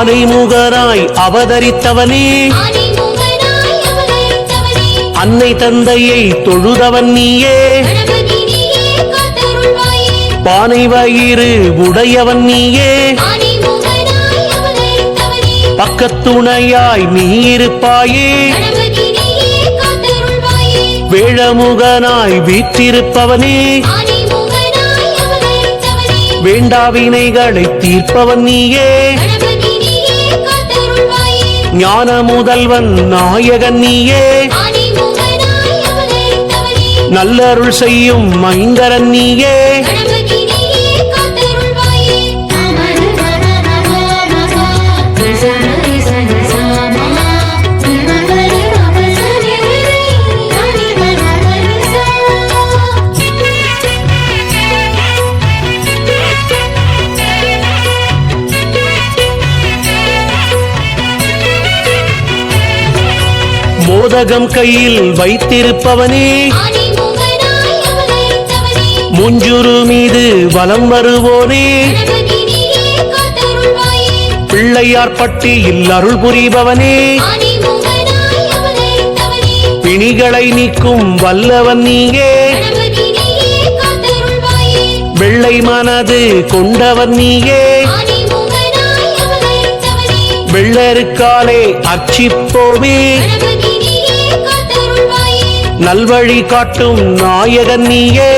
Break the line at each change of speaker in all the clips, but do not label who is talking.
ஆனைமுகனாய் அவதரித்தவனே அன்னை தந்தையை தொழுதவன் நீயே பானை வயிறு உடையவன் நீயே பக்கத்துணையாய் நீ இருப்பாயே வேழமுகனாய் வீற்றிருப்பவனே வேண்டாவினைகளை தீர்ப்பவன் நீயே ஞான முதல்வன் நாயகன் நீயே நல்லருள் செய்யும் மைந்தரன் நீயே மோதகம் கையில் வைத்திருப்பவனே முஞ்சுரு மீது வலம் வருவோனே பிள்ளையார் பட்டியில் அருள் புரிபவனே பிணிகளை நீக்கும் வல்லவன் நீயே வெள்ளை மனது கொண்டவன் நீயே வெள்ளருக்காலே அர்ச்சிப்போமே நல்வழி காட்டும் நாயகன் நீயே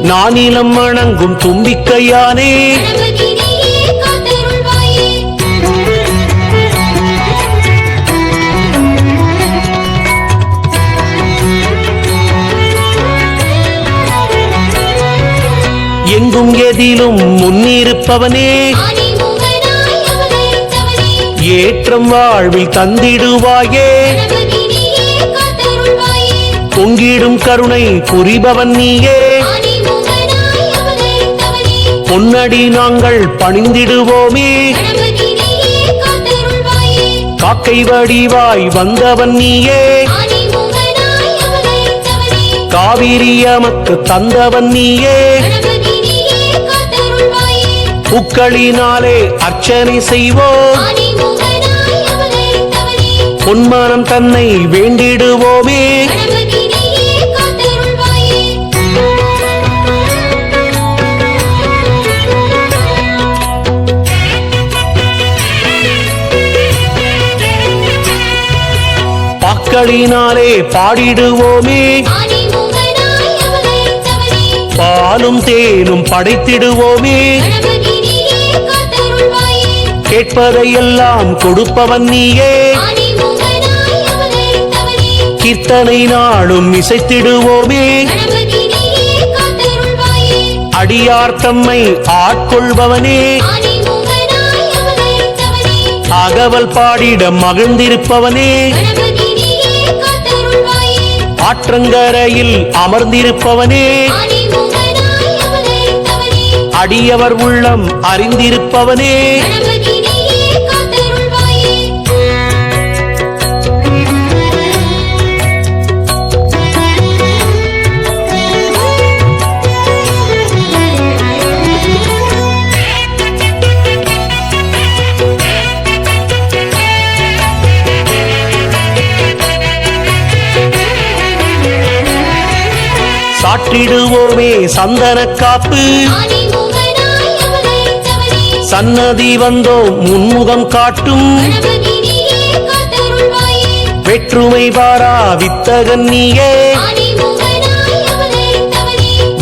நானிலம் வணங்கும் தும்பிக்கையானே எங்கும் எதிலும் முன்னிருப்பவனே ஏற்றம் வாழ்வில் தந்திடுவாயே பொங்கிடும் கருணை புரிபவன் நீயே பொன்னடி நாங்கள் பணிந்திடுவோமே காக்கை வடிவாய் வந்தவன் நீயே காவிரி எமக்கு தந்தவன் நீயே பூக்களினாலே அர்ச்சனை செய்வோம் பொன்மானம் தன்னை வேண்டிடுவோமே பாக்களினாலே பாடிடுவோமே பாலும் தேனும் படைத்திடுவோமே கேட்பதையெல்லாம் கொடுப்பவன் நீயே கீர்த்தனை நாளும் இசைத்திடுவோமே அடியார் தம்மை ஆட்கொள்பவனே அகவல் பாடிட மகிழ்ந்திருப்பவனே ஆற்றங்கரையில் அமர்ந்திருப்பவனே அடியவர் உள்ளம் அறிந்திருப்பவனே சாற்றிடுவோமே சந்தன காப்பு சன்னதி வந்தோம் முன்முகம் காட்டும் வெற்றுமை பாரா வித்தகன் நீயே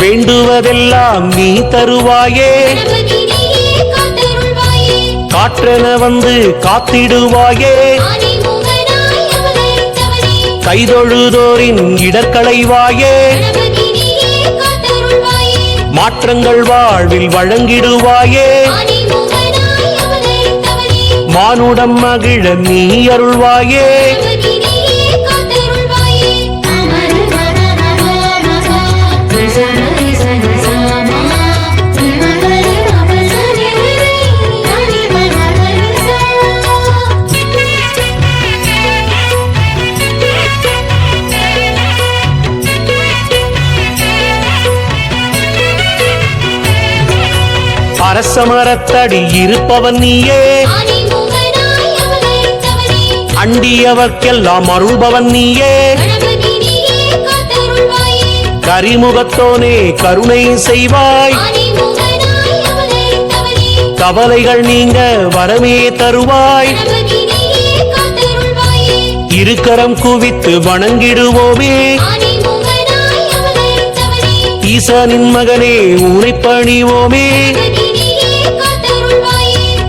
வேண்டுவதெல்லாம் நீ தருவாயே காற்றென வந்து காத்திடுவாயே கைதொழுதோரின் இடர்களைவாயே மாற்றங்கள் வாழ்வில் வழங்கிடுவாயே மானுடம் மகிழ நீ அருள்வாயே அரசமரத்தடி இருப்பவன் நீயே, அண்டியவர்க்கெல்லாம் அருள்பவன் நீயே, கரிமுகத்தோனே கருணை செய்வாய், கவலைகள் நீங்க வரமே தருவாய், இருக்கரம் குவித்து வணங்கிடுவோமே, ஈசனின் மகனே உனை பணிவோமே,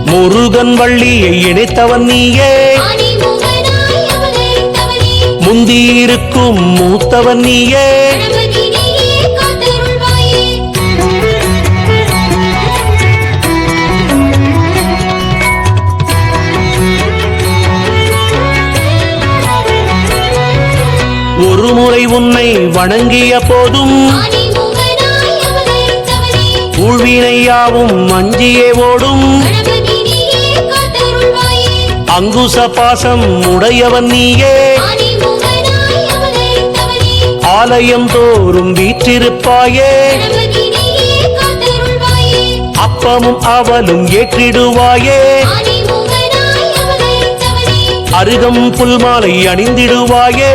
முருகன் வள்ளியை இணைத்தவன் நீயே, முந்தியிருக்கும் மூத்தவன் நீயே, ஒரு முறை உன்னை வணங்கிய போதும் ஊழ்வினையாவும் மஞ்சியே ஓடும், அங்குச பாசம் உடையவன் நீயே, ஆலயம் தோறும் வீற்றிருப்பாயே, அப்பமும் அவலும் ஏற்றிடுவாயே, அருகம் புல்மாலை அணிந்திடுவாயே,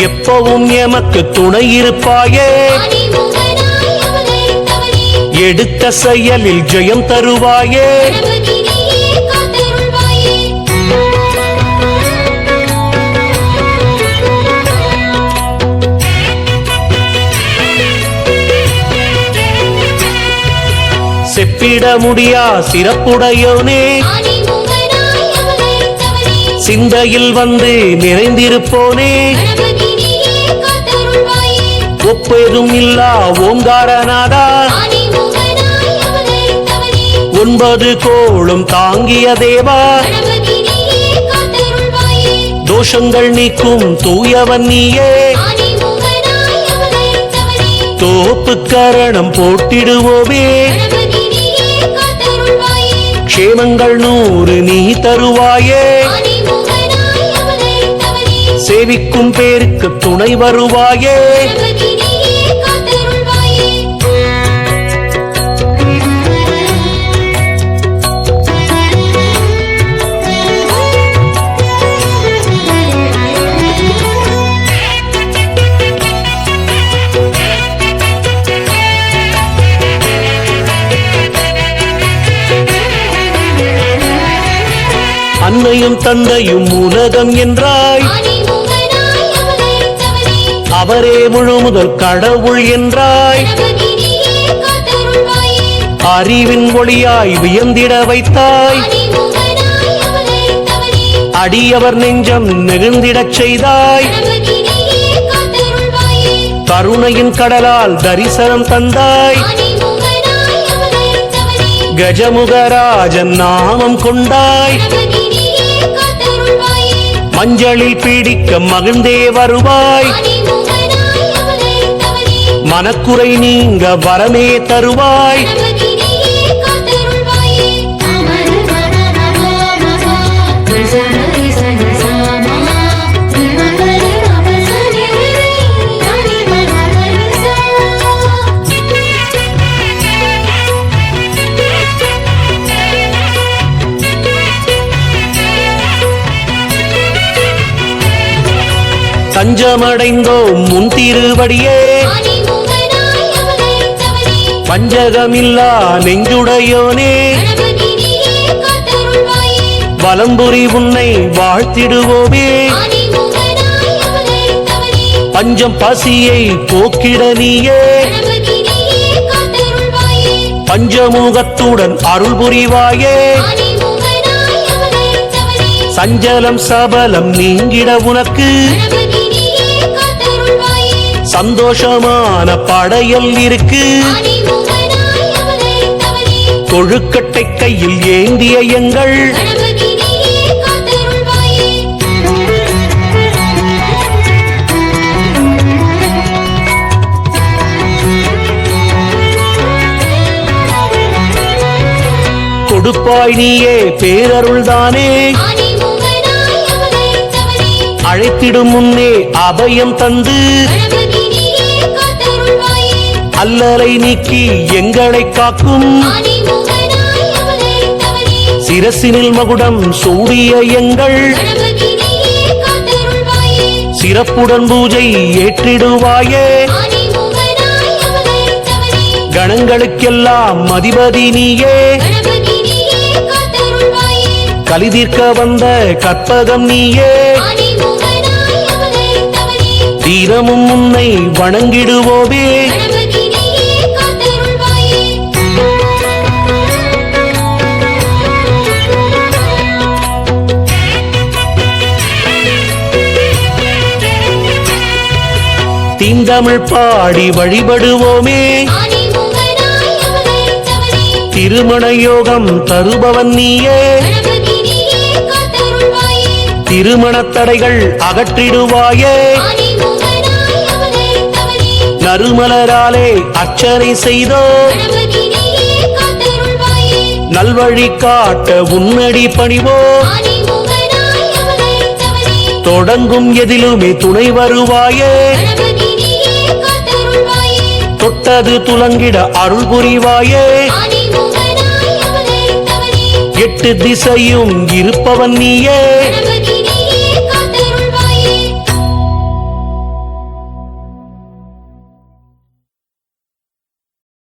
எப்பவும் எமக்கு துணை இருப்பாயே, எடுத்த செயலில் ஜெயம் தருவாயே, செப்பிட முடியா சிறப்புடையோனே, சிந்தையில் வந்து நிறைந்திருப்போனே, ஒப்பேதும் இல்லா ஓங்காரநாதா, 9 கோளும் தாங்கிய தேவா, தோஷங்கள் நீக்கும் தூயவன் நீயே, தோப்பு கரணம் போட்டிடுவோமே, க்ஷேமங்கள் 100 நீ தருவாயே, சேவிக்கும் பேருக்கு துணை வருவாயே, அன்னையும் தந்தையும் உலகம் என்றாய், அவரே முழு முதல் கடவுள் என்றாய், அறிவின் ஒளியாய் வியந்திட வைத்தாய், அடியவர் நெஞ்சம் நெகிழ்ந்திடச் செய்தாய், கருணையின் கடலால் தரிசனம் தந்தாய், கஜமுகராஜன் நாமம் கொண்டாய், மஞ்சளில் பீடிக்க மகிழ்ந்தே வருவாய், மனக்குறை நீங்க வரமே தருவாய், தஞ்சமடைந்தோம் முன் திருவடியே, பஞ்சகமில்லா நெஞ்சுடையோனே, வலம்புரி உன்னை வாழ்த்திடுவோமே, பஞ்சம் பசியை போக்கிட நீயே, பஞ்சமுகத்துடன் அருள் புரிவாயே, சஞ்சலம் சபலம் நீங்கிட உனக்கு சந்தோஷமான படையல் இருக்கு, கொழுக்கட்டை கையில் ஏந்திய எங்கள் கொடுப்பாய் நீயே பேரருள்தானே, அழைத்திடும் முன்னே அபயம் தந்து அல்லலை நீக்கி எங்களை காக்கும்
ஆனைமுகனாய் அவதரித்தவனே,
சிரசினில் மகுடம் சூடிய எங்கள்
கணபதி நீயே காத்தருள்வாயே.
சிறப்புடன் பூஜை ஏற்றிடுவாயே
ஆனைமுகனாய் அவதரித்தவனே,
கணங்களுக்கெல்லாம் அதிபதி நீயே
கணபதி நீயே காத்தருள்வாயே.
கலிதீர்க்க வந்த கற்பகம் நீயே
ஆனைமுகனாய் அவதரித்தவனே,
தீரமும் உன்னை வணங்கிடுவோமே
கணபதி நீயே காத்தருள்வாயே.
தீந்தமிழ் பாடி வழிபடுவோமே
ஆனைமுகனாய் அவதரித்தவனே,
திருமண யோகம் தருபவன் நீயே
கணபதி நீயே காத்தருள்வாயே.
திருமணத் தடைகள் அகற்றிடுவாயே
ஆனைமுகனாய் அவதரித்தவனே,
நறுமலராலே அர்ச்சனை செய்தோ
கணபதி நீயே காத்தருள்வாயே.
நல்வழி காட்ட உன்னடி பணிவோ
ஆனைமுகனாய் அவதரித்தவனே,
தொடங்கும் எதிலுமே துணை வருவாயே
கணபதி நீயே காத்தருள்வாயே.
தொட்டது துலங்கிட அருள் புரிவாயே
ஆனைமுகனாய் அவதரித்தவனே,
எட்டு திசையும் இருப்பவன் நீயே
கணபதி